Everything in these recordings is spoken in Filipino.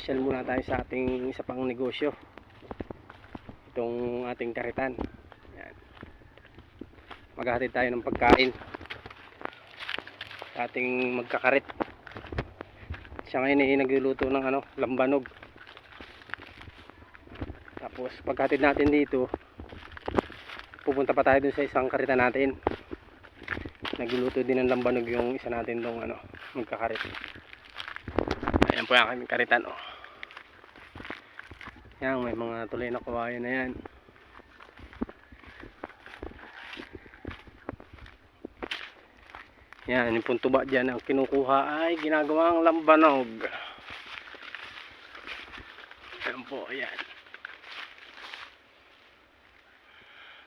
pasyal muna tayo sa ating isa pang negosyo, itong ating karitan. Ayan. Maghahatid tayo ng pagkain sa ating magkakarit. Siya ngayon ay nagluluto ng lambanog. Tapos paghatid natin dito, pupunta pa tayo dun sa isang karitan natin. Nagluluto din ng lambanog yung isa natin dong magkakarit. Ayan po yung aming karitan, oh. Yan, may mga tuloy na kawayan na yan. Yan, yung puntuba dyan ang kinukuha ay ginagawang lambanog. Ayan po, ayan.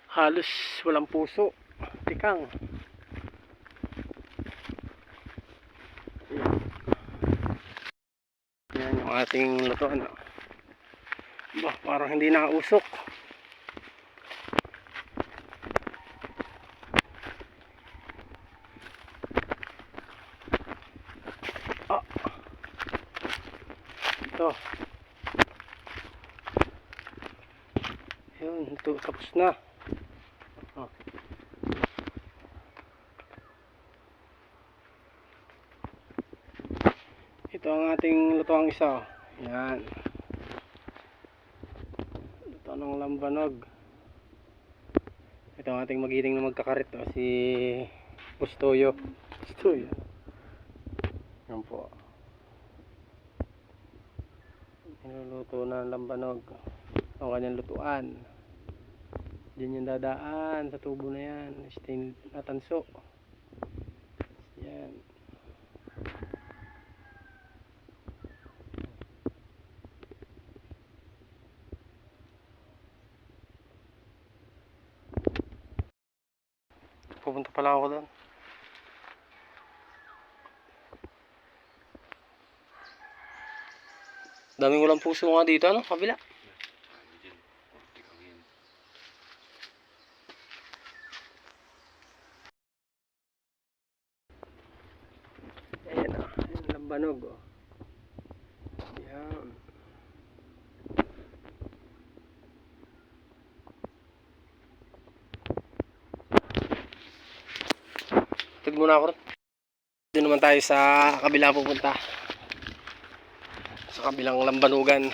Halos walang puso, tikang. Yan yung ating lutoan. Bah, parang hindi nakausok. Ito. Yun, ito tapos na. Ito ang ating lutoang isa. Yan. Luto ng lambanog. Ito ang ating magiting na magkakarit, si Bustoyo. Bustoyo. Yan po. Niluluto na ng lambanog. Ang kanyang lutuan. Diyan yung dadaan sa tubo na yan. Stain na tanso. Yan. Pupunta pala ako doon. Daming walang puso nga dito, kabila. Ayan, ayan lambanog, oh. Ayan. Tignan muna ako rin. Doon naman tayo sa kabila pupunta. Sa kabilang lambanugan.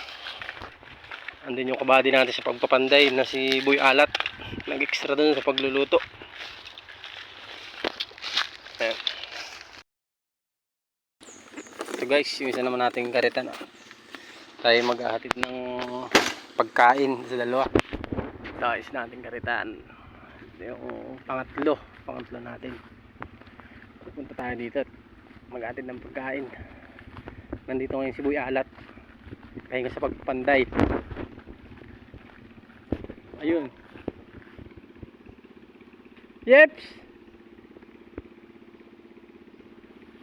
Andun yung kabady natin sa pagpapanday na si Boy Alat. Nag-extra doon sa pagluluto. Ayan. Ito guys, yung isa naman nating karitan. Tayo maghahatid ng pagkain sa dalawa. Ito is nating karitan. Ito yung pangatlo natin. Pupunta tayo dito at maghatid ng pagkain. Nandito ngayon si Boy Alat. Pahinga sa pagpapanday. Ayun. Yeps!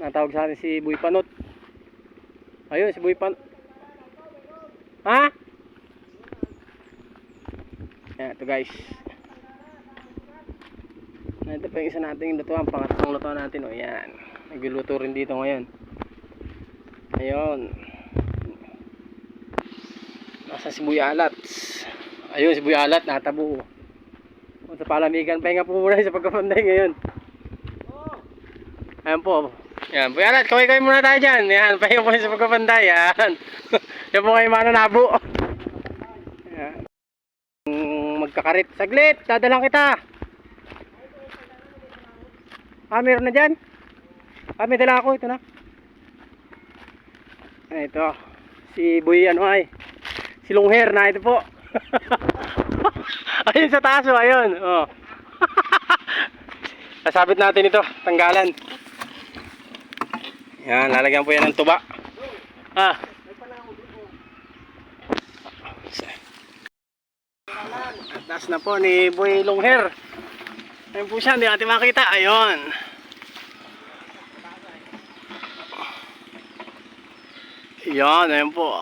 Natawag sa atin si Boy Panot. Ayun, si Boy Panot. Ha? Ayan, ito guys. Ito pa yung isa nating lutuan. Pangatlong lutuan natin. O, yan. Nagluluto rin dito ngayon. Ayun. Nasa si Boy Alat. Ayun, si Boy Alat. Natabo. Sa palamigan. Pahinga po muna sa pagkapanday ngayon. Ayan po. Yan, Boy Alat. Kaway-kaway muna tayo dyan. Yan, pahinga po sa pagkapanday. Yan. Yan po kayo mananabo. Yan. Magkakarit. Saglit. Dadalang kita. Meron na dyan. May dala ako. Ito na. Ito. Si Boy si Longhair na ito po. Ayun sa taas. Ayun. Oh. Sasabit natin ito. Tanggalan. Yan. Lalagyan po yan ng tuba. Taas na po ni Boy Longhair. Ayun po siya, hindi natin makita. Ayun. Yan, ayun po.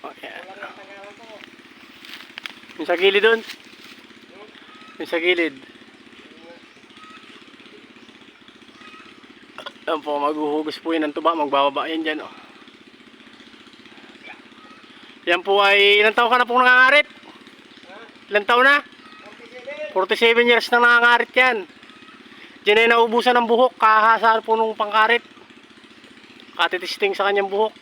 Okay. Yung sa gilid doon. Yung sa gilid. Yan po, maghuhugas po yun ng tuba. Magbababa yan dyan. Oh. Yan po ay, ilang taon ka na pong nangangarit? Ilang taon na? 47 years na nangangarit yan. Diyan ay naubusan ng buhok. Kahasaan po nung pangkarit. Katitisting sa kanyang buhok.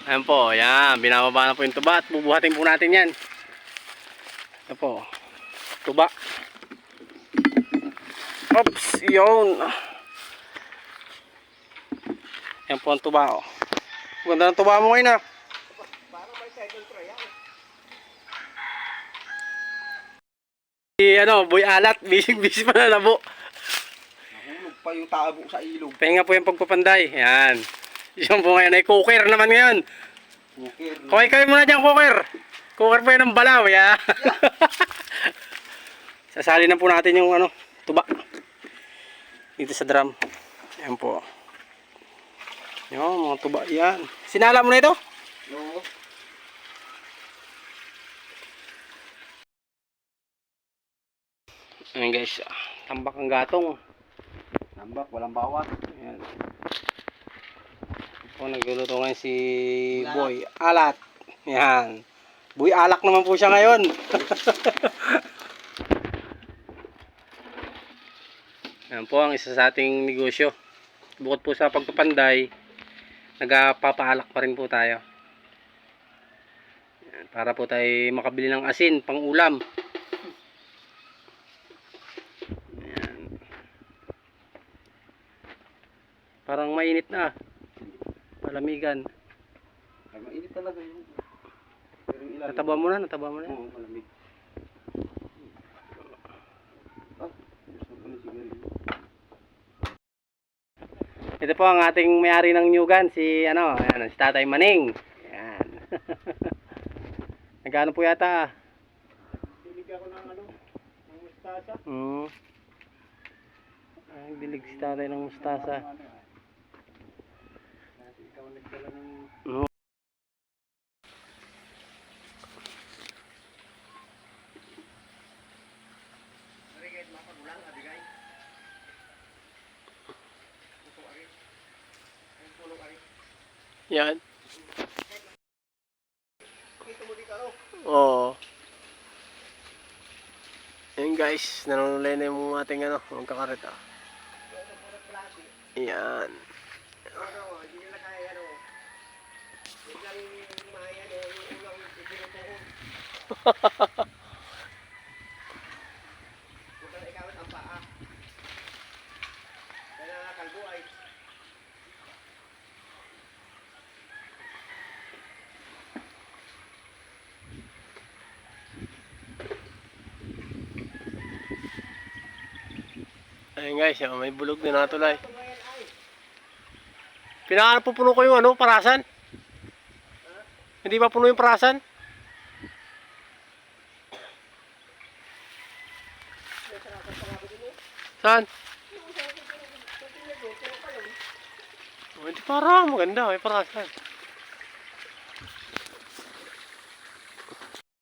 Ayan po, yan. Binababa na po yung tuba at bubuhatin po natin yan. Ayan po. Tuba. Oops, yun. Ayan po ang tuba. Oh. Ganda ng tuba mo ngayon ah. Si Boy Alat, busy pa na labo. Nahulog pa yung tabo sa ilog. Pahinga po yung pagpapanday. Yan. Yan po ngayon ay cooker naman ngayon. Bukid. Okay kayo muna dyan, cooker. Cooker po yun ng balaw, ya. Sasali na po natin yung tuba. Dito sa drum. Yan po. Yan, mga tuba yan. Sinala mo na ito? No. Ayan guys, tambak ang gatong. Nambak, walang bawat. Ayan. Po, nagluluto ngayon si Boy Alat. Yan. Boy Alak naman po siya ngayon. Yan po ang isa sa ating negosyo. Bukod po sa pagpapanday, nagpapaalak pa rin po tayo. Yan, para po tayo makabili ng asin, pang ulam. Yan. Parang mainit na. Malamigan. Ay, mainit talaga yun. Pero yung ilalim. Nataba mo na. Oo, malamig. Ah, gusto ko na sigarilyo. Ito po ang ating may-ari ng New Gun, si si Tatay Maning. Yan. Nagkano po yata? Dilig ako ng mustasa. Ay, dilig si Tatay ng mustasa. Ikaw nagdala ng yan. Oo. Ayan guys, nanunulay na yung ating ang kakarit ah. Yan. Ayun guys, may bulog din natulay. Pinakapupuno ko yung parasan? Hindi pa puno yung parasan? Saan? Oh, hindi para maganda, may parasan.